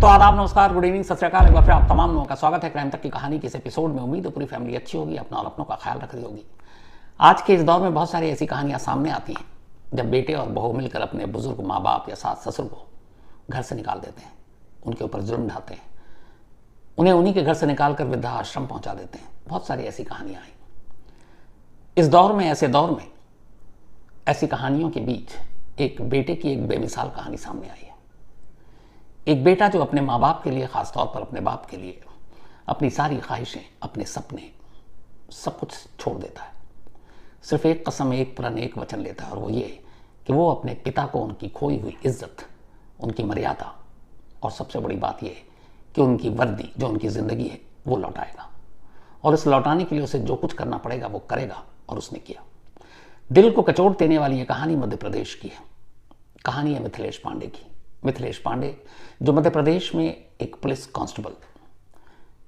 तो आदाब, नमस्कार, गुड इवनिंग, सत श्री अकाल। एक बार फिर आप तमाम लोगों का स्वागत है क्राइम तक की कहानी के इस एपिसोड में। उम्मीद है पूरी फैमिली अच्छी होगी, अपना और अपनों का ख्याल रख रही होगी। आज के इस दौर में बहुत सारी ऐसी कहानियां सामने आती हैं जब बेटे और बहू मिलकर अपने बुजुर्ग माँ बाप या सास ससुर को घर से निकाल देते हैं, उनके ऊपर जुल्म ढाते हैं, उन्हें उन्हीं के घर से निकाल कर वृद्धा आश्रम पहुंचा देते हैं। बहुत सारी ऐसी कहानियां आई। इस दौर में, ऐसे दौर में, ऐसी कहानियों के बीच एक बेटे की एक बेमिसाल कहानी सामने आई है। एक बेटा जो अपने माँ बाप के लिए, खासतौर पर अपने बाप के लिए, अपनी सारी ख्वाहिशें, अपने सपने, सब कुछ छोड़ देता है। सिर्फ एक कसम, एक प्रण, एक वचन लेता है, और वो ये कि वो अपने पिता को उनकी खोई हुई इज्जत, उनकी मर्यादा, और सबसे बड़ी बात यह कि उनकी वर्दी, जो उनकी ज़िंदगी है, वो लौटाएगा। और इस लौटाने के लिए उसे जो कुछ करना पड़ेगा वो करेगा, और उसने किया। दिल को कचोट देने वाली ये कहानी मध्य प्रदेश की है। कहानी है मिथिलेश पांडे की। मिथिलेश पांडे जो मध्य प्रदेश में एक पुलिस कांस्टेबल,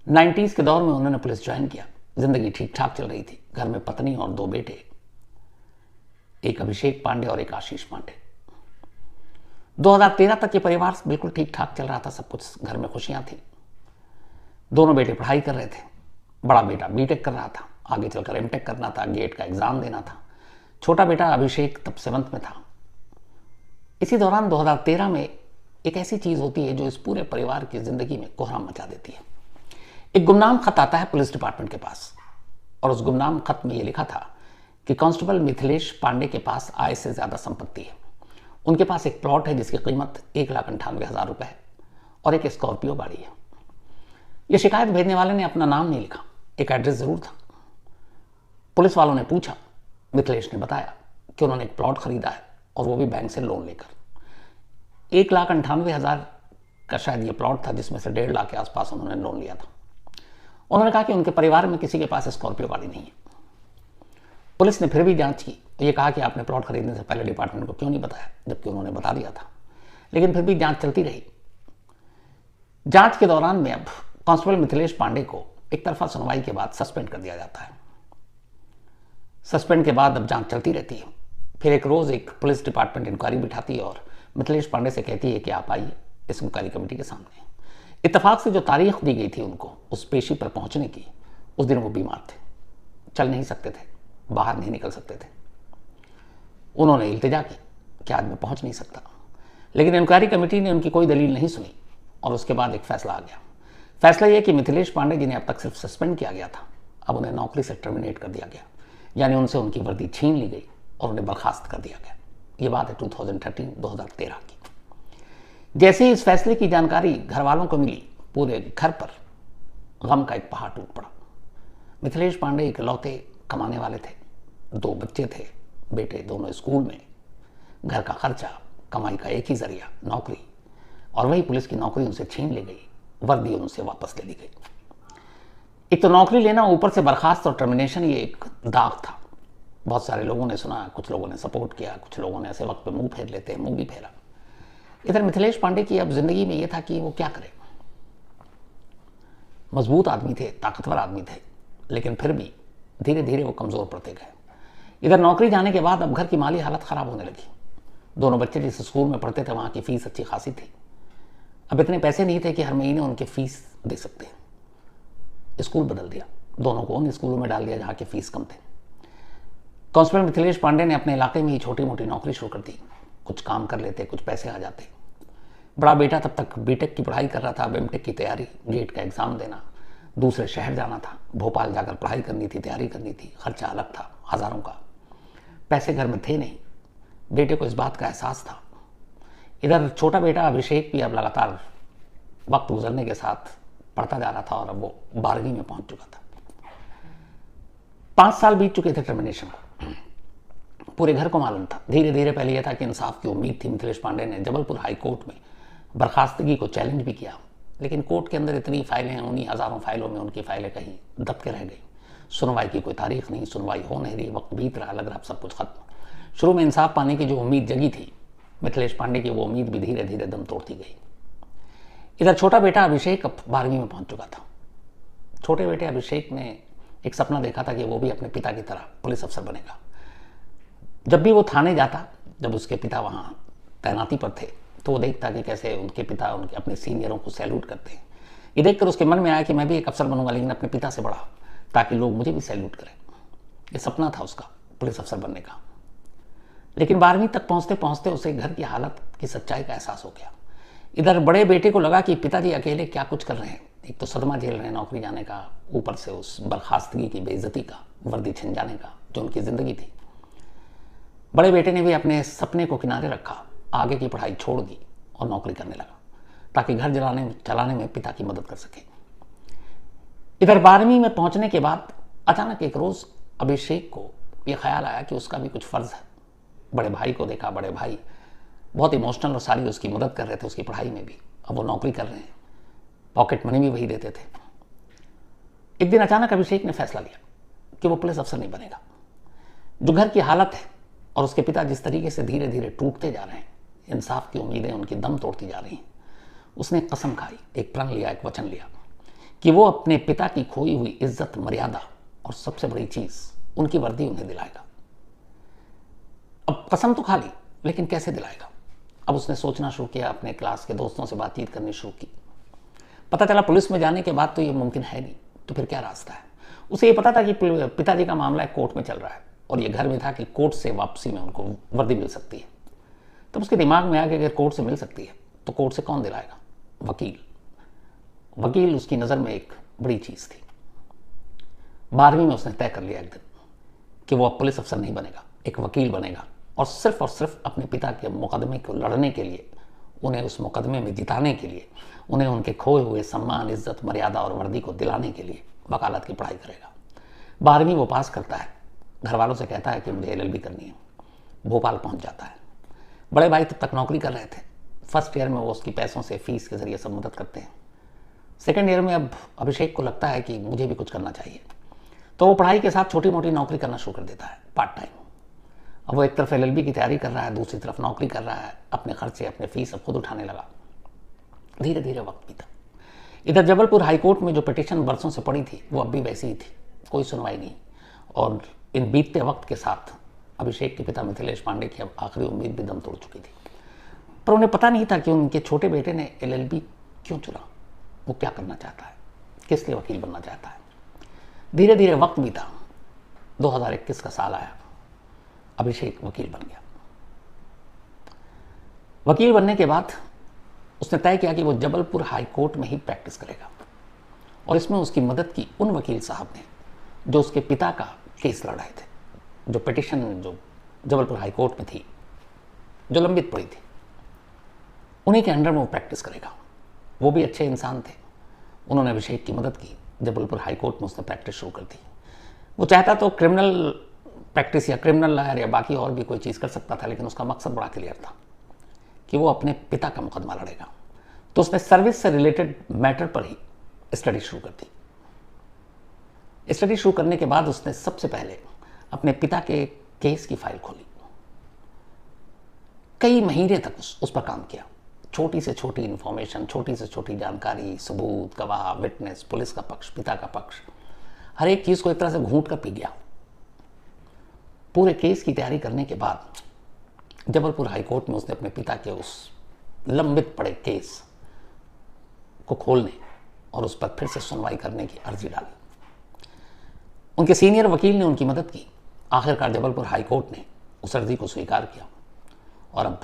90s के दौर में उन्होंने पुलिस ज्वाइन किया। जिंदगी ठीक ठाक चल रही थी। घर में पत्नी और दो बेटे, एक अभिषेक पांडे और एक आशीष पांडे। 2013 तक ये परिवार बिल्कुल ठीक ठाक चल रहा था। सब कुछ घर में खुशियां थी। दोनों बेटे पढ़ाई कर रहे थे। बड़ा बेटा बीटेक कर रहा था, आगे चलकर एमटेक करना था, गेट का एग्जाम देना था। छोटा बेटा अभिषेक तब 7th में था। इसी दौरान 2013 में एक ऐसी चीज होती है जो इस पूरे परिवार की जिंदगी में कोहराम मचा देती है। एक गुमनाम खत आता है पुलिस डिपार्टमेंट के पास, और उस गुमनाम खत में यह लिखा था कि कांस्टेबल मिथिलेश पांडे के पास आय से ज्यादा संपत्ति है। उनके पास एक प्लॉट है जिसकी कीमत 1,98,000 रुपए है, और एक स्कॉर्पियो गाड़ी है। यह शिकायत भेजने वाले ने अपना नाम नहीं लिखा, एक एड्रेस जरूर था। पुलिस वालों ने पूछा, मिथिलेश ने बताया कि उन्होंने एक प्लॉट खरीदा है, और वो भी बैंक से लोन लेकर। 1,98,000 का शायद ये प्लॉट था, जिसमें से 1.5 लाख के आसपास उन्होंने लोन लिया था। उन्होंने कहा कि उनके परिवार में किसी के पास स्कॉर्पियो गाड़ी नहीं है। पुलिस ने फिर भी जांच की। ये कहा कि आपने प्लॉट खरीदने से पहले डिपार्टमेंट को क्यों नहीं बताया, जबकि उन्होंने बता दिया था। लेकिन फिर भी जांच चलती रही। जांच के दौरान में अब कांस्टेबल मिथिलेश पांडे को एक तरफा सुनवाई के बाद सस्पेंड कर दिया जाता है। सस्पेंड के बाद अब जांच चलती रहती है। फिर एक रोज एक पुलिस डिपार्टमेंट इंक्वायरी बिठाती है और मिथिलेश पांडे से कहती है कि आप आइए इस इंक्वायरी कमेटी के सामने। इत्तेफाक से जो तारीख दी गई थी उनको उस पेशी पर पहुंचने की, उस दिन वो बीमार थे, चल नहीं सकते थे, बाहर नहीं निकल सकते थे। उन्होंने इल्तिजा की कि आज मैं पहुंच नहीं सकता। लेकिन इंक्वायरी कमेटी ने उनकी कोई दलील नहीं सुनी, और उसके बाद एक फैसला आ गया। फैसला यह कि मिथिलेश पांडे, जिन्हें अब तक सिर्फ सस्पेंड किया गया था, अब उन्हें नौकरी से टर्मिनेट कर दिया गया। यानी उनसे उनकी वर्दी छीन ली गई और उन्हें बर्खास्त कर दिया गया। ये बात है 2013 की। जैसे ही इस फैसले की जानकारी घर वालों को मिली, पूरे घर पर गम का एक पहाड़ टूट पड़ा। मिथिलेश पांडे इकलौते कमाने वाले थे, 2 बच्चे थे, बेटे दोनों स्कूल में, घर का खर्चा, कमाई का एक ही जरिया नौकरी, और वही पुलिस की नौकरी उनसे छीन ली गई, वर्दी उनसे वापस ले ली गई। एक तो नौकरी लेना, ऊपर से बर्खास्त और टर्मिनेशन, ये एक दाग था। बहुत सारे लोगों ने सुना, कुछ लोगों ने सपोर्ट किया, कुछ लोगों ने ऐसे वक्त पे मुंह फेर लेते हैं, मुंह भी फेरा। इधर मिथिलेश पांडे की अब जिंदगी में यह था कि वो क्या करे। मजबूत आदमी थे, ताकतवर आदमी थे, लेकिन फिर भी धीरे धीरे वो कमजोर पड़ते गए। इधर नौकरी जाने के बाद अब घर की माली हालत खराब होने लगी। दोनों बच्चे जिस स्कूल में पढ़ते थे वहां की फीस अच्छी खासी थी। अब इतने पैसे नहीं थे कि हर महीने उनकी फीस दे सकते। स्कूल बदल दिया, दोनों को उन स्कूलों में डाल दिया जहां की फीस कम थे। कांस्टेबल मिथिलेश पांडे ने अपने इलाके में ही छोटी मोटी नौकरी शुरू कर दी। कुछ काम कर लेते, कुछ पैसे आ जाते। बड़ा बेटा तब तक बीटेक की पढ़ाई कर रहा था, अब एमटेक की तैयारी, गेट का एग्जाम देना, दूसरे शहर जाना था, भोपाल जाकर पढ़ाई करनी थी, तैयारी करनी थी, खर्चा अलग था हजारों का। पैसे घर में थे नहीं। बेटे को इस बात का एहसास था। इधर छोटा बेटा अभिषेक भी अब लगातार वक्त गुजरने के साथ पढ़ता जा रहा था, और अब वो 12वीं में पहुंच चुका था। 5 साल बीत चुके थे टर्मिनेशन को। पूरे घर को मालूम था। धीरे धीरे पहले यह था कि इंसाफ की उम्मीद थी। मिथिलेश पांडे ने जबलपुर हाई कोर्ट में बर्खास्तगी को चैलेंज भी किया, लेकिन कोर्ट के अंदर इतनी फाइलें हैं, उन्हीं हजारों फाइलों में उनकी फाइलें कहीं दब के रह गई। सुनवाई की कोई तारीख नहीं, सुनवाई हो नहीं रही, वक्त बीत रहा, लग रहा सब कुछ खत्म। शुरू में इंसाफ पाने की जो उम्मीद जगी थी मिथिलेश पांडे की, वो उम्मीद भी धीरे धीरे दम तोड़ती गई। इधर छोटा बेटा अभिषेक अब 12वीं में पहुंच चुका था। छोटे बेटे अभिषेक ने एक सपना देखा था कि वो भी अपने पिता की तरह पुलिस अफसर बनेगा। जब भी वो थाने जाता, जब उसके पिता वहां तैनाती पर थे, तो वो देखता कि कैसे उनके पिता उनके अपने सीनियरों को सैल्यूट करते हैं। ये देखकर उसके मन में आया कि मैं भी एक अफसर बनूंगा, लेकिन अपने पिता से बड़ा, ताकि लोग मुझे भी सैल्यूट करें। ये सपना था उसका, पुलिस अफसर बनने का। लेकिन 12वीं तक पहुंचते पहुंचते उसे घर की हालत की सच्चाई का एहसास हो गया। इधर बड़े बेटे को लगा कि पिताजी अकेले क्या कुछ कर रहे हैं। एक तो सदमा झेल रहे हैं नौकरी जाने का, ऊपर से उस बर्खास्तगी की बेइज्जती का, वर्दी छिन जाने का, जो उनकी जिंदगी थी। बड़े बेटे ने भी अपने सपने को किनारे रखा, आगे की पढ़ाई छोड़ दी और नौकरी करने लगा, ताकि घर चलाने में पिता की मदद कर सके। इधर 12वीं में पहुंचने के बाद अचानक एक रोज अभिषेक को यह ख्याल आया कि उसका भी कुछ फर्ज है। बड़े भाई को देखा, बड़े भाई बहुत इमोशनल और सारी उसकी मदद कर रहे थे उसकी पढ़ाई में भी। अब वो नौकरी कर रहे हैं, पॉकेट मनी भी वही देते थे। एक दिन अचानक अभिषेक ने फैसला लिया कि वो पुलिस अफसर नहीं बनेगा। जो घर की हालत है और उसके पिता जिस तरीके से धीरे धीरे टूटते जा रहे हैं, इंसाफ की उम्मीदें उनकी दम तोड़ती जा रही हैं, उसने कसम खाई, एक प्रण लिया, एक वचन लिया कि वो अपने पिता की खोई हुई इज्जत, मर्यादा और सबसे बड़ी चीज उनकी वर्दी उन्हें दिलाएगा। अब कसम तो खा ली, लेकिन कैसे दिलाएगा? अब उसने सोचना शुरू किया, अपने क्लास के दोस्तों से बातचीत करनी शुरू की। पता चला पुलिस में जाने के बाद तो ये मुमकिन है नहीं, तो फिर क्या रास्ता है? उसे ये पता था कि पिताजी का मामला कोर्ट में चल रहा है और ये घर में था कि कोर्ट से वापसी में उनको वर्दी मिल सकती है। तब उसके दिमाग में आ गया अगर कोर्ट से मिल सकती है तो कोर्ट से कौन दिलाएगा? वकील। वकील उसकी नज़र में एक बड़ी चीज़ थी। 12वीं में उसने तय कर लिया एक दिन कि वो अब पुलिस अफसर नहीं बनेगा, एक वकील बनेगा, और सिर्फ अपने पिता के मुकदमे को लड़ने के लिए, उन्हें उस मुकदमे में जिताने के लिए, उन्हें उनके खोए हुए सम्मान, इज्जत, मर्यादा और वर्दी को दिलाने के लिए वकालत की पढ़ाई करेगा। 12वीं वो पास करता है, घर वालों से कहता है कि मुझे LLB करनी है। भोपाल पहुंच जाता है। बड़े भाई तब तक नौकरी कर रहे थे। फर्स्ट ईयर में वो उसकी पैसों से, फीस के जरिए सब मदद करते हैं। सेकेंड ईयर में अब अभिषेक को लगता है कि मुझे भी कुछ करना चाहिए, तो वो पढ़ाई के साथ छोटी मोटी नौकरी करना शुरू कर देता है, पार्ट टाइम। अब वो एक तरफ LLB की तैयारी कर रहा है, दूसरी तरफ नौकरी कर रहा है, अपने खर्चे, अपने फीस सब खुद उठाने लगा। धीरे धीरे वक्त बीता। इधर जबलपुर हाईकोर्ट में जो पिटीशन बरसों से पड़ी थी वो अब भी वैसी ही थी, कोई सुनवाई नहीं। और इन बीतते वक्त के साथ अभिषेक के पिता मिथिलेश पांडे की अब आखिरी उम्मीद भी दम तोड़ चुकी थी। पर उन्हें पता नहीं था कि उनके छोटे बेटे ने LLB क्यों चुना, वो क्या करना चाहता है, किस लिए वकील बनना चाहता है। धीरे धीरे वक्त बीता। 2021 का साल आया, अभिषेक वकील बन गया। वकील बनने के बाद उसने तय किया कि वो जबलपुर हाई कोर्ट में ही प्रैक्टिस करेगा, और इसमें उसकी मदद की उन वकील साहब ने जो उसके पिता का केस लड़ रहे थे, जो पिटीशन जो जबलपुर हाई कोर्ट में थी, जो लंबित पड़ी थी, उन्हीं के अंडर में वो प्रैक्टिस करेगा। वो भी अच्छे इंसान थे, उन्होंने अभिषेक की मदद की। जबलपुर हाई कोर्ट में उसने प्रैक्टिस शुरू कर दी। वो चाहता तो क्रिमिनल प्रैक्टिस या क्रिमिनल लॉयर या बाकी और भी कोई चीज़ कर सकता था, लेकिन उसका मकसद बड़ा क्लियर था कि वो अपने पिता का मुकदमा लड़ेगा। तो उसने सर्विस से रिलेटेड मैटर पर ही स्टडी शुरू कर दी। स्टडी शुरू करने के बाद उसने सबसे पहले अपने पिता के केस की फाइल खोली। कई महीने तक उस पर काम किया। छोटी से छोटी इंफॉर्मेशन, छोटी से छोटी जानकारी, सबूत, गवाह, विटनेस, पुलिस का पक्ष, पिता का पक्ष, हर एक चीज़ को एक तरह से घूंट कर पी गया। पूरे केस की तैयारी करने के बाद जबलपुर हाईकोर्ट में उसने अपने पिता के उस लंबित पड़े केस को खोलने और उस पर फिर से सुनवाई करने की अर्जी डाली। उनके सीनियर वकील ने उनकी मदद की। आखिरकार जबलपुर हाईकोर्ट ने उस अर्जी को स्वीकार किया और अब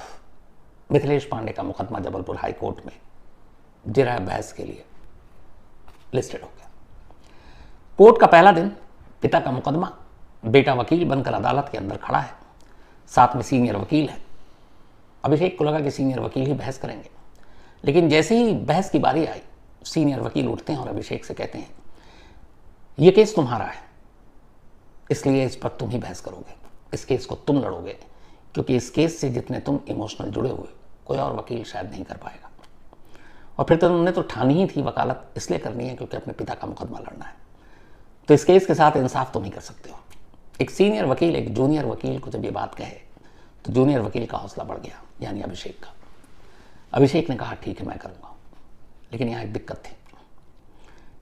मिथिलेश पांडे का मुकदमा जबलपुर हाईकोर्ट में जिरह बहस के लिए लिस्टेड हो गया। कोर्ट का पहला दिन, पिता का मुकदमा, बेटा वकील बनकर अदालत के अंदर खड़ा है, साथ में सीनियर वकील है। अभिषेक को लगा कि सीनियर वकील ही बहस करेंगे, लेकिन जैसे ही बहस की बारी आई, सीनियर वकील उठते हैं और अभिषेक से कहते हैं, ये केस तुम्हारा है, इसलिए इस पर तुम ही बहस करोगे, इस केस को तुम लड़ोगे, क्योंकि इस केस से जितने तुम इमोशनल जुड़े हुए कोई और वकील शायद नहीं कर पाएगा। और फिर तो उन्होंने तो ठानी ही थी वकालत इसलिए करनी है क्योंकि अपने पिता का मुकदमा लड़ना है, तो इस केस के साथ इंसाफ तुम ही कर सकते हो। एक सीनियर वकील एक जूनियर वकील को जब ये बात कहे तो जूनियर वकील का हौसला बढ़ गया, यानी अभिषेक का। अभिषेक ने कहा ठीक है मैं करूँगा, लेकिन यहाँ एक दिक्कत थी।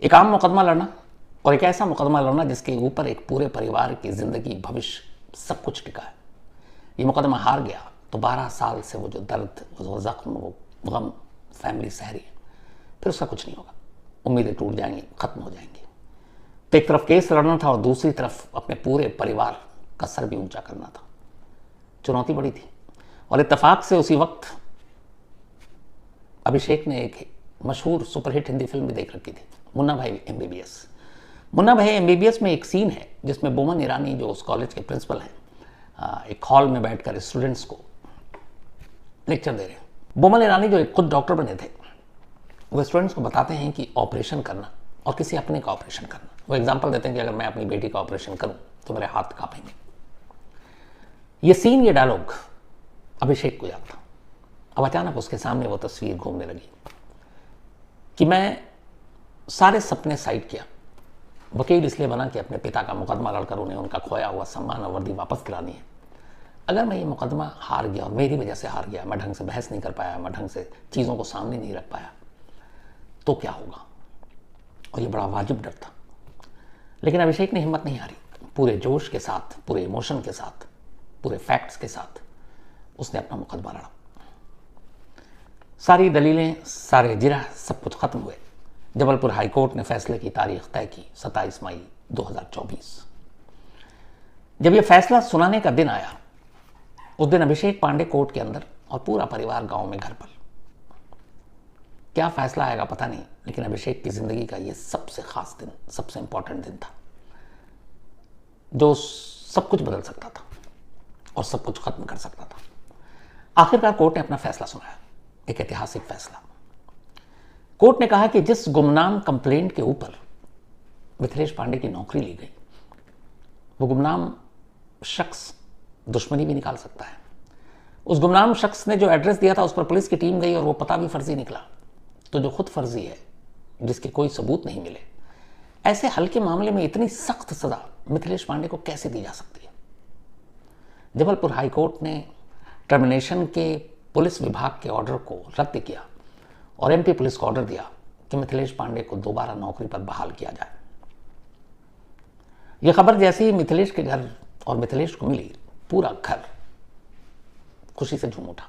एक आम मुकदमा लड़ना और एक ऐसा मुकदमा लड़ना जिसके ऊपर एक पूरे परिवार की जिंदगी, भविष्य, सब कुछ टिका है। ये मुकदमा हार गया तो 12 साल से वो जो दर्द, वो जख्म, वो गम फैमिली सह रही है, फिर उसका कुछ नहीं होगा, उम्मीदें टूट जाएंगी, खत्म हो जाएंगी। तो एक तरफ केस लड़ना था और दूसरी तरफ अपने पूरे परिवार का सर भी ऊंचा करना था। चुनौती बड़ी थी। और इत्तेफाक से उसी वक्त अभिषेक ने एक मशहूर सुपरहिट हिंदी फिल्म भी देख रखी थी, मुन्ना भाई MBBS। मुन्ना भाई MBBS में एक सीन है जिसमें बोमन ईरानी, जो उस कॉलेज के प्रिंसिपल हैं, एक हॉल में बैठकर स्टूडेंट्स को लेक्चर दे रहे हैं। बोमन ईरानी जो एक खुद डॉक्टर बने थे, वो स्टूडेंट्स को बताते हैं कि ऑपरेशन करना और किसी अपने का ऑपरेशन करना। वो एग्जांपल देते हैं कि अगर मैं अपनी बेटी का ऑपरेशन करूं तो मेरे हाथ कांपेंगे। ये सीन, ये डायलॉग अभिषेक को याद था। अब अचानक उसके सामने वो तस्वीर घूमने लगी कि मैं सारे सपने साइड किया। वकील इसलिए बना कि अपने पिता का मुकदमा लड़कर उन्हें उनका खोया हुआ सम्मान और वर्दी वापस दिलानी है। अगर मैं ये मुकदमा हार गया और मेरी वजह से हार गया, मैं ढंग से बहस नहीं कर पाया, मैं ढंग से चीज़ों को सामने नहीं रख पाया, तो क्या होगा? और ये बड़ा वाजिब डर था। लेकिन अभिषेक ने हिम्मत नहीं हारी। पूरे जोश के साथ, पूरे इमोशन के साथ, पूरे फैक्ट्स के साथ उसने अपना मुकदमा लड़ा। सारी दलीलें, सारे जिरह, सब कुछ खत्म हुए। जबलपुर हाईकोर्ट ने फैसले की तारीख तय की, 27 मई 2024। जब यह फैसला सुनाने का दिन आया, उस दिन अभिषेक पांडे कोर्ट के अंदर और पूरा परिवार गांव में घर पर। क्या फैसला आएगा पता नहीं, लेकिन अभिषेक की जिंदगी का यह सबसे खास दिन, सबसे इंपॉर्टेंट दिन था, जो सब कुछ बदल सकता था और सब कुछ खत्म कर सकता था। आखिरकार कोर्ट ने अपना फैसला सुनाया, एक ऐतिहासिक फैसला। कोर्ट ने कहा कि जिस गुमनाम कंप्लेंट के ऊपर मिथिलेश पांडे की नौकरी ली गई, वो गुमनाम शख्स दुश्मनी भी निकाल सकता है। उस गुमनाम शख्स ने जो एड्रेस दिया था, उस पर पुलिस की टीम गई और वो पता भी फर्जी निकला। तो जो खुद फर्जी है, जिसके कोई सबूत नहीं मिले, ऐसे हल्के मामले में इतनी सख्त सजा मिथिलेश पांडे को कैसे दी जा सकती है? जबलपुर हाईकोर्ट ने टर्मिनेशन के पुलिस विभाग के ऑर्डर को रद्द किया और MP पुलिस को ऑर्डर दिया कि मिथिलेश पांडे को दोबारा नौकरी पर बहाल किया जाए। यह खबर जैसे ही मिथिलेश के घर और मिथिलेश को मिली, पूरा घर खुशी से झूम उठा।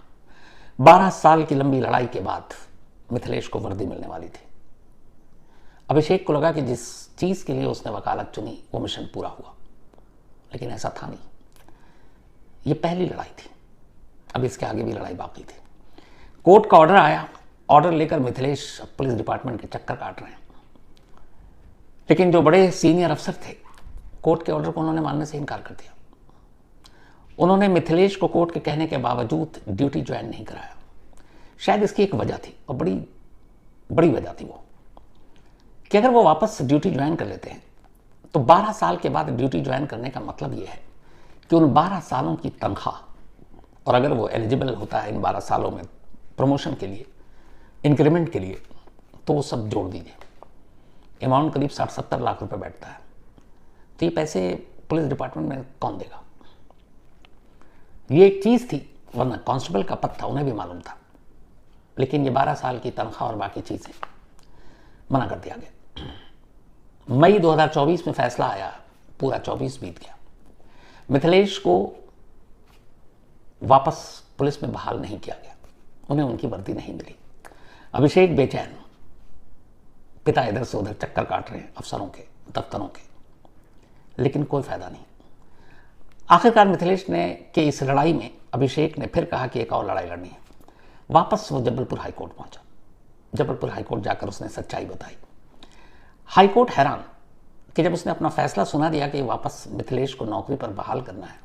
12 साल की लंबी लड़ाई के बाद मिथिलेश को वर्दी मिलने वाली थी। अभिषेक को लगा कि जिस चीज के लिए उसने वकालत चुनी, वो मिशन पूरा हुआ, लेकिन ऐसा था नहीं। ये पहली लड़ाई थी, अब इसके आगे भी लड़ाई बाकी थी। कोर्ट का ऑर्डर आया, ऑर्डर लेकर मिथिलेश पुलिस डिपार्टमेंट के चक्कर काट रहे हैं। लेकिन जो बड़े सीनियर अफसर थे, कोर्ट के ऑर्डर को उन्होंने मानने से इनकार कर दिया। उन्होंने मिथिलेश को कोर्ट के कहने के बावजूद ड्यूटी ज्वाइन नहीं कराया। शायद इसकी एक वजह थी, और बड़ी वजह थी वो, कि अगर वो वापस ड्यूटी ज्वाइन कर लेते हैं तो 12 साल के बाद ड्यूटी ज्वाइन करने का मतलब ये है कि उन 12 सालों की तनख्वाह, और अगर वो एलिजिबल होता है इन 12 सालों में प्रमोशन के लिए, इंक्रीमेंट के लिए, तो वो सब जोड़ दीजिए। अमाउंट करीब 60-70 लाख रुपए बैठता है। तो ये पैसे पुलिस डिपार्टमेंट में कौन देगा? ये एक चीज़ थी, वरना कांस्टेबल का पद था, उन्हें भी मालूम था। लेकिन ये 12 साल की तनख्वाह और बाकी चीज़ें मना कर दिया गया। मई 2024 में फैसला आया, पूरा 24 बीत गया। मिथिलेश को वापस पुलिस में बहाल नहीं किया गया, उन्हें उनकी वर्दी नहीं मिली। अभिषेक बेचैन, पिता इधर से उधर चक्कर काट रहे हैं अफसरों के, दफ्तरों के, लेकिन कोई फायदा नहीं। आखिरकार मिथिलेश ने के इस लड़ाई में अभिषेक ने फिर कहा कि एक और लड़ाई लड़नी है। वापस वो जबलपुर हाईकोर्ट पहुंचा। जबलपुर हाईकोर्ट जाकर उसने सच्चाई बताई। हाईकोर्ट हैरान कि जब उसने अपना फैसला सुना दिया कि वापस मिथिलेश को नौकरी पर बहाल करना है,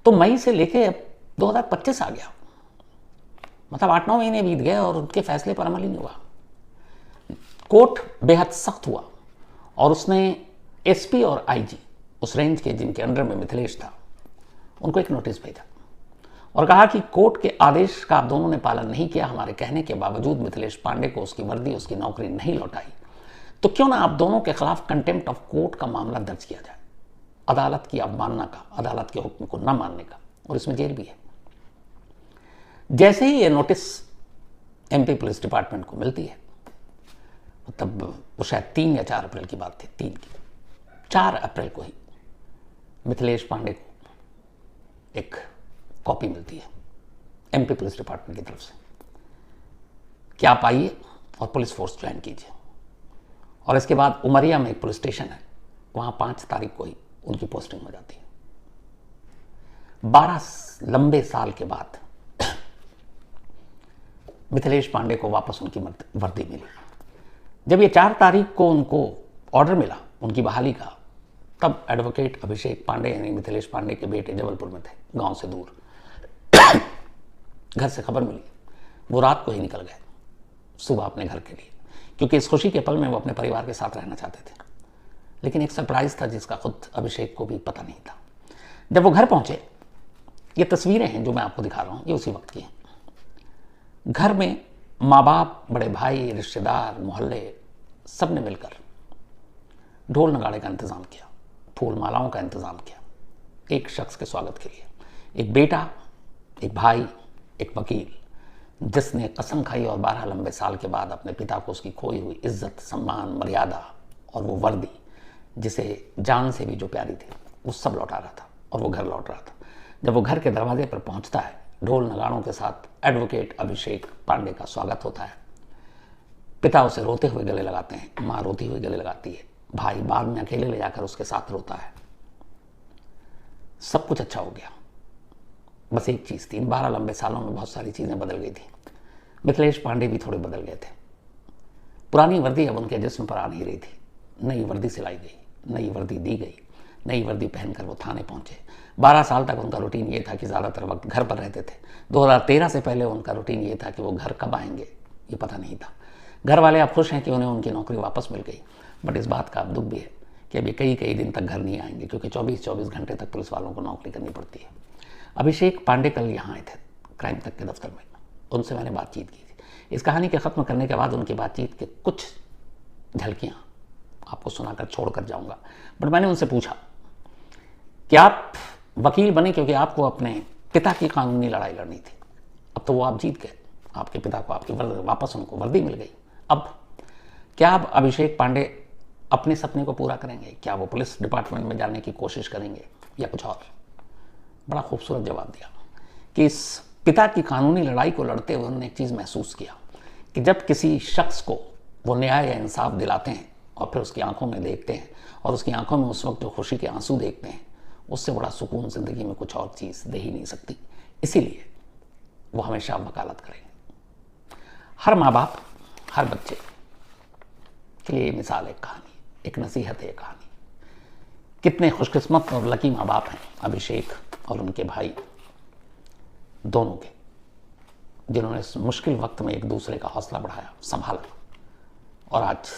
तो मई से लेके अब 2025 आ गया, मतलब 8-9 महीने बीत गए और उनके फैसले पर अमल ही नहीं हुआ। कोर्ट बेहद सख्त हुआ और उसने SP और IG, उस रेंज के जिनके अंडर में मिथिलेश था, उनको एक नोटिस भेजा और कहा कि कोर्ट के आदेश का आप दोनों ने पालन नहीं किया। हमारे कहने के बावजूद मिथिलेश पांडे को उसकी वर्दी, उसकी नौकरी नहीं लौटाई, तो क्यों ना आप दोनों के खिलाफ कंटेम्प्ट ऑफ कोर्ट का मामला दर्ज किया जाए, अदालत की अवमानना का, अदालत के हुक्म को न मानने का, और इसमें जेल भी है। जैसे ही ये नोटिस MP पुलिस डिपार्टमेंट को मिलती है, तब वो शायद 3 या 4 अप्रैल की बात थी, 3 की, 4 अप्रैल को ही मिथिलेश पांडे को एक कॉपी मिलती है एमपी पुलिस डिपार्टमेंट की तरफ से कि आप आइए और पुलिस फोर्स ज्वाइन कीजिए। और इसके बाद उमरिया में एक पुलिस स्टेशन है, वहाँ 5 तारीख को ही उनकी पोस्टिंग हो जाती है। 12 लंबे साल के बाद मिथिलेश पांडे को वापस उनकी वर्दी मिली। जब ये 4 तारीख को उनको ऑर्डर मिला उनकी बहाली का, तब एडवोकेट अभिषेक पांडे यानी मिथिलेश पांडे के बेटे जबलपुर में थे, गांव से दूर। घर से खबर मिली, वो रात को ही निकल गए सुबह अपने घर के लिए, क्योंकि इस खुशी के पल में वो अपने परिवार के साथ रहना चाहते थे। लेकिन एक सरप्राइज था जिसका खुद अभिषेक को भी पता नहीं था। जब वो घर पहुंचे, ये तस्वीरें हैं जो मैं आपको दिखा रहा हूं, ये उसी वक्त की हैं। घर में माँ बाप, बड़े भाई, रिश्तेदार, मोहल्ले सब ने मिलकर ढोल नगाड़े का इंतजाम किया, फूल मालाओं का इंतजाम किया एक शख्स के स्वागत के लिए। एक बेटा, एक भाई, एक वकील, जिसने कसम खाई और 12 लंबे साल के बाद अपने पिता को उसकी खोई हुई इज्जत, सम्मान, मर्यादा और वो वर्दी जिसे जान से भी जो प्यारी थी, वो सब लौटा रहा था और वो घर लौट रहा था। जब वो घर के दरवाजे पर पहुंचता है, ढोल नगाड़ों के साथ एडवोकेट अभिषेक पांडे का स्वागत होता है। पिता उसे रोते हुए गले लगाते हैं, माँ रोती हुई गले लगाती है, भाई बाद में अकेले ले जाकर उसके साथ रोता है। सब कुछ अच्छा हो गया, बस एक चीज़ थी। इन 12 लंबे सालों में बहुत सारी चीज़ें बदल गई थी। मिथिलेश पांडे भी थोड़े बदल गए थे। पुरानी वर्दी अब उनके जिस्म पर आ नहीं रही थी। नई वर्दी सिलाई गई, नई वर्दी दी गई, नई वर्दी पहनकर वो थाने पहुंचे। 12 साल तक उनका रूटीन ये था कि ज़्यादातर वक्त घर पर रहते थे। 2013 से पहले उनका रूटीन ये था कि वो घर कब आएंगे ये पता नहीं था। घर वाले अब खुश हैं कि उन्हें उनकी नौकरी वापस मिल गई, बट इस बात का अब दुख भी है कि अभी कई दिन तक घर नहीं आएंगे, क्योंकि 24 घंटे तक पुलिस वालों को नौकरी करनी पड़ती है। अभिषेक पांडे कल यहाँ आए थे क्राइम तक के दफ्तर में, उनसे मैंने बातचीत की थी। इस कहानी के ख़त्म करने के बाद उनकी बातचीत के कुछ झलकियाँ आपको सुनाकर छोड़कर जाऊँगा। बट मैंने उनसे पूछा कि आप वकील बने क्योंकि आपको अपने पिता की कानूनी लड़ाई लड़नी थी। अब तो वो आप जीत गए, आपके पिता को आपकी वापस उनको वर्दी मिल गई। अब क्या आप अभिषेक पांडे अपने सपने को पूरा करेंगे? क्या वो पुलिस डिपार्टमेंट में जाने की कोशिश करेंगे या कुछ और? बड़ा खूबसूरत जवाब दिया कि इस पिता की कानूनी लड़ाई को लड़ते हुए उन्होंने एक चीज़ महसूस किया कि जब किसी शख्स को वो न्याय या इंसाफ दिलाते हैं और फिर उसकी आंखों में देखते हैं और उसकी आंखों में उस वक्त जो खुशी के आंसू देखते हैं, उससे बड़ा सुकून ज़िंदगी में कुछ और चीज़ दे ही नहीं सकती। इसीलिए वो हमेशा वकालत करेंगे। हर माँ बाप, हर बच्चे के लिए मिसाल एक कहानी, एक नसीहत है कहानी। कितने खुशकिस्मत और लकी माँ बाप हैं अभिषेक और उनके भाई दोनों के, जिन्होंने इस मुश्किल वक्त में एक दूसरे का हौसला बढ़ाया, संभाला और आज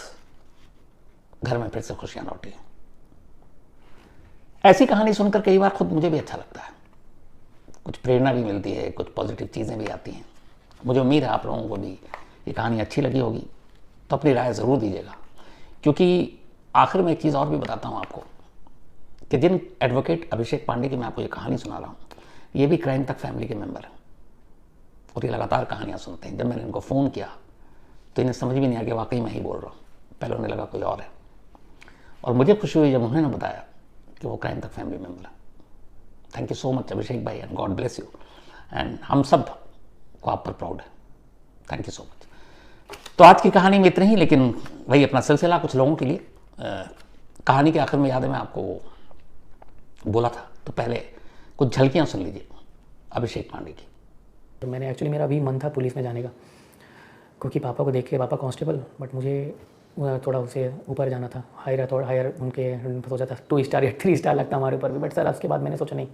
घर में फिर से खुशियां लौटी। ऐसी कहानी सुनकर कई बार खुद मुझे भी अच्छा लगता है, कुछ प्रेरणा भी मिलती है, कुछ पॉजिटिव चीज़ें भी आती हैं। मुझे उम्मीद है आप लोगों को भी ये कहानी अच्छी लगी होगी, तो अपनी राय ज़रूर दीजिएगा। क्योंकि आखिर में एक चीज़ और भी बताता हूँ आपको कि जिन एडवोकेट अभिषेक पांडे की मैं आपको ये कहानी सुना रहा हूँ, ये भी क्राइम तक फैमिली के मेंबर हैं और ये लगातार कहानियाँ सुनते हैं। जब मैंने इनको फ़ोन किया तो इन्हें समझ भी नहीं आया कि वाकई मैं ही बोल रहा हूँ, पहले उन्हें लगा कोई और है। और मुझे खुशी हुई जब उन्होंने बताया कि वो क्राइम तक फैमिली मेंबर है। थैंक यू सो मच अभिषेक भाई, and God bless you, and हम सब को आप पर प्राउड है। Thank you so much. तो आज की कहानी में इतने ही, लेकिन वही अपना सिलसिला कुछ लोगों के लिए। कहानी के आखिर में याद है मैं आपको बोला था, तो पहले कुछ झलकियाँ सुन लीजिए अभिषेक पांडे की। तो मैंने एक्चुअली मेरा अभी मन था पुलिस में जाने का, क्योंकि पापा को देख के, पापा कांस्टेबल, बट मुझे थोड़ा उसे ऊपर जाना था, हायर उनके सोचा था 2 स्टार या 3 स्टार लगता हमारे ऊपर भी। बट सर उसके बाद मैंने सोचा नहीं,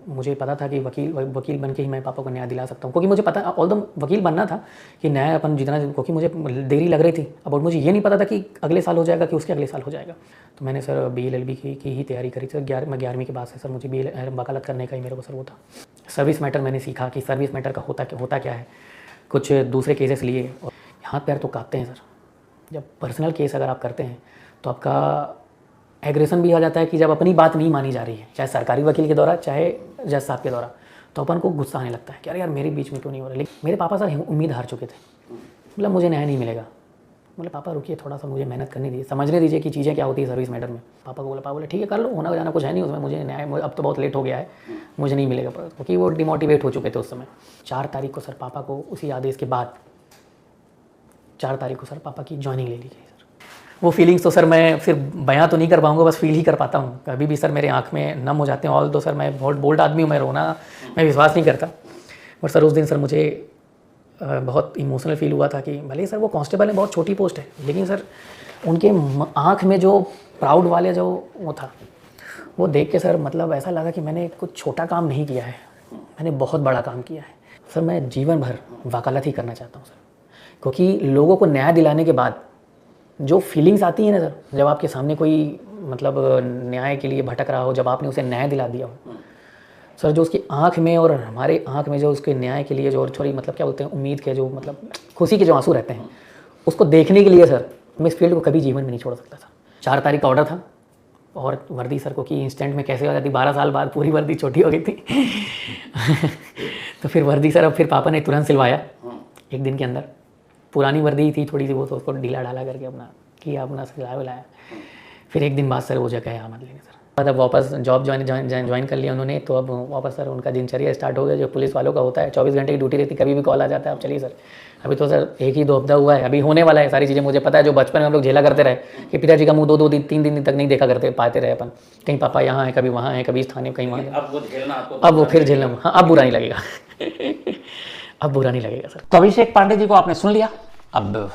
मुझे पता था कि वकील बन के ही मैं पापा को न्याय दिला सकता हूँ। क्योंकि मुझे पता, ऑल द वकील बनना था कि न्याय अपन जितना, क्योंकि मुझे देरी लग रही थी अब, और मुझे ये नहीं पता था कि अगले साल हो जाएगा कि उसके अगले साल हो जाएगा। तो मैंने सर BLLB की ही तैयारी करी सर। मैं 11वीं के बाद से सर मुझे वकालत करने का ही मेरे को सर वो था। सर्विस मैटर मैंने सीखा कि सर्विस मैटर का होता क्या है, कुछ दूसरे केसेस लिए, और हाथ पैर तो कांपते हैं सर। जब पर्सनल केस अगर आप करते हैं तो आपका एग्रेशन भी आ जाता है कि जब अपनी बात नहीं मानी जा रही है, चाहे सरकारी वकील के द्वारा चाहे जज साहब के द्वारा, तो अपन को गुस्सा आने लगता है कि अरे यार मेरे बीच में क्यों नहीं हो रहा। लेकिन मेरे पापा सर उम्मीद हार चुके थे, मतलब मुझे न्याय नहीं मिलेगा, बोले पापा रुकिए थोड़ा सा मुझे मेहनत करने दीजिए, समझने दीजिए कि चीज़ें क्या होती है सर्विस मैटर में। पापा को बोला, पापा बोले ठीक है कर लो, होना जाना कुछ है नहीं उसमें, मुझे न्याय अब तो बहुत लेट हो गया है, मुझे नहीं मिलेगा, क्योंकि वो डिमोटिवेट हो चुके थे उस समय। 4 तारीख को सर पापा को उसी आदेश के बाद 4 तारीख को सर पापा की ज्वाइनिंग ले ली गई। वो फीलिंग्स तो सर मैं फिर बयां तो नहीं कर पाऊंगा, बस फील ही कर पाता हूँ। कभी भी सर मेरे आँख में नम हो जाते हैं। ऑल दो सर मैं बहुत बोल्ड आदमी हूँ, मैं रोना मैं विश्वास नहीं करता, बट सर उस दिन सर मुझे बहुत इमोशनल फील हुआ था कि भले ही सर वो कांस्टेबल है, बहुत छोटी पोस्ट है, लेकिन सर उनके आँख में जो प्राउड वाले जो वो था, वो देख के सर मतलब ऐसा लगा कि मैंने कुछ छोटा काम नहीं किया है, मैंने बहुत बड़ा काम किया है। सर मैं जीवन भर वकालत ही करना चाहता हूँ सर, क्योंकि लोगों को न्याय दिलाने के बाद जो फीलिंग्स आती है ना सर, जब आपके सामने कोई मतलब न्याय के लिए भटक रहा हो, जब आपने उसे न्याय दिला दिया हो सर, जो उसकी आंख में और हमारे आंख में जो उसके न्याय के लिए जो थोड़ी मतलब क्या बोलते हैं उम्मीद के जो मतलब खुशी के जो आंसू रहते हैं, उसको देखने के लिए सर मैं इस फील्ड को कभी जीवन में नहीं छोड़ सकता था। 4 तारीख का ऑर्डर था और वर्दी सर को कि इंस्टेंट में कैसे हो जाती, 12 साल बाद पूरी वर्दी छोटी हो गई थी तो फिर वर्दी सर अब फिर पापा ने तुरंत सिलवाया 1 दिन के अंदर। पुरानी वर्दी थी थोड़ी सी, वो तो उसको ढीला ढाला करके अपना किया, अपना सिलाया विलाया। फिर 1 दिन बाद सर वो जगह आमद लेने सर। अब वापस जॉब ज्वाइन कर लिया उन्होंने, तो अब वापस सर उनका दिनचर्या स्टार्ट हो गया जो पुलिस वालों का होता है। 24 घंटे की ड्यूटी रहती, कभी भी कॉल आ जाता है अब चलिए सर। अभी तो सर 1 ही 2 हफ्ता हुआ है, अभी होने वाला है सारी चीज़ें। मुझे पता है जो बचपन में हम लोग झेला करते रहे कि पिताजी का मुंह 2 दिन 3 दिन तक नहीं देखा करते पाते रहे अपन, कहीं पापा यहाँ है, कभी वहाँ है, कभी इस थाने कहीं वहाँ। अब वो फिर झेलना, हाँ अब बुरा नहीं लगेगा अब बुरा नहीं लगेगा सर। तो अभिषेक पांडे जी को आपने सुन लिया, अब